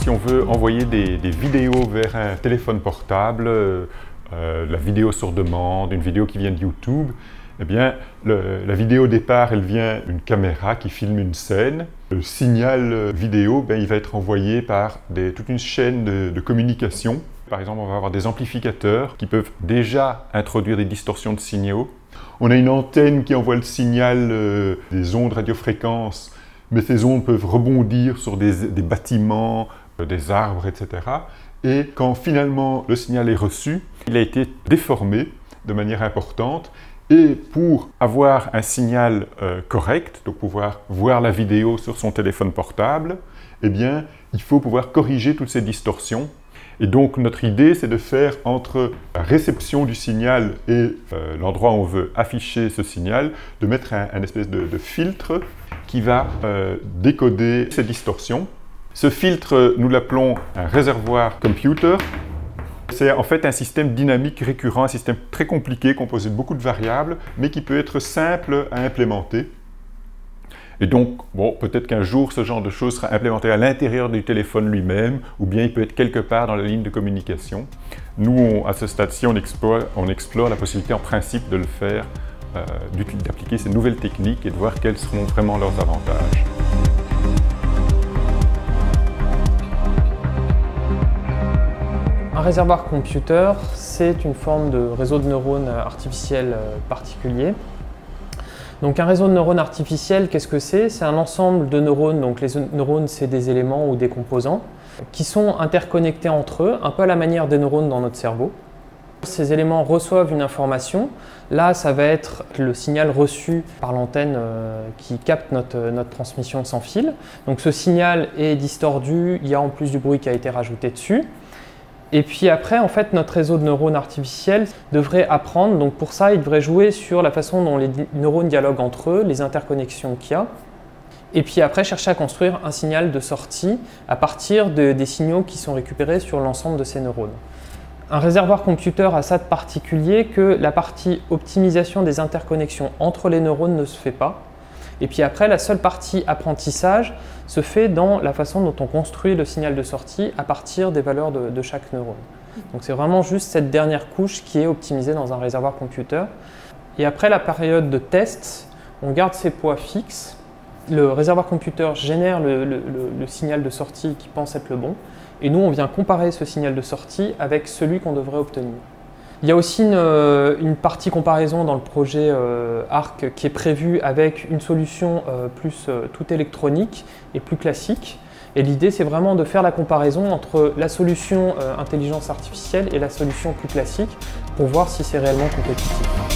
si on veut envoyer des vidéos vers un téléphone portable, la vidéo sur demande, une vidéo qui vient de YouTube, eh bien, la vidéo au départ, elle vient d'une caméra qui filme une scène. Le signal vidéo, il va être envoyé par toute une chaîne de communication. Par exemple, on va avoir des amplificateurs qui peuvent déjà introduire des distorsions de signaux. On a une antenne qui envoie le signal des ondes radiofréquences, mais ces ondes peuvent rebondir sur des bâtiments, des arbres, etc. Et quand finalement le signal est reçu, il a été déformé de manière importante. Et pour avoir un signal correct, donc pouvoir voir la vidéo sur son téléphone portable, eh bien, il faut pouvoir corriger toutes ces distorsions. Et donc, notre idée, c'est de faire entre la réception du signal et l'endroit où on veut afficher ce signal, de mettre un espèce de filtre qui va décoder ces distorsions. Ce filtre, nous l'appelons un réservoir computer. C'est en fait un système dynamique récurrent, un système très compliqué, composé de beaucoup de variables, mais qui peut être simple à implémenter. Et donc, bon, peut-être qu'un jour, ce genre de choses sera implémenté à l'intérieur du téléphone lui-même, ou bien il peut être quelque part dans la ligne de communication. Nous, à ce stade-ci, on explore la possibilité en principe de le faire, d'appliquer ces nouvelles techniques et de voir quels seront vraiment leurs avantages. Un réservoir computer, c'est une forme de réseau de neurones artificiels particulier. Donc un réseau de neurones artificiels, qu'est-ce que c'est? C'est un ensemble de neurones, donc les neurones c'est des éléments ou des composants, qui sont interconnectés entre eux, un peu à la manière des neurones dans notre cerveau. Ces éléments reçoivent une information, là ça va être le signal reçu par l'antenne qui capte notre transmission sans fil. Donc ce signal est distordu, il y a en plus du bruit qui a été rajouté dessus. Et puis après, en fait, notre réseau de neurones artificiels devrait apprendre. Donc pour ça, il devrait jouer sur la façon dont les neurones dialoguent entre eux, les interconnexions qu'il y a. Et puis après, chercher à construire un signal de sortie à partir des signaux qui sont récupérés sur l'ensemble de ces neurones. Un réservoir computer a ça de particulier que la partie optimisation des interconnexions entre les neurones ne se fait pas. Et puis après, la seule partie apprentissage se fait dans la façon dont on construit le signal de sortie à partir des valeurs de chaque neurone. Donc c'est vraiment juste cette dernière couche qui est optimisée dans un réservoir computer. Et après la période de test, on garde ces poids fixes. Le réservoir computer génère le signal de sortie qui pense être le bon. Et nous, on vient comparer ce signal de sortie avec celui qu'on devrait obtenir. Il y a aussi une partie comparaison dans le projet ARC qui est prévue avec une solution plus tout électronique et plus classique. Et l'idée, c'est vraiment de faire la comparaison entre la solution intelligence artificielle et la solution plus classique pour voir si c'est réellement compétitif.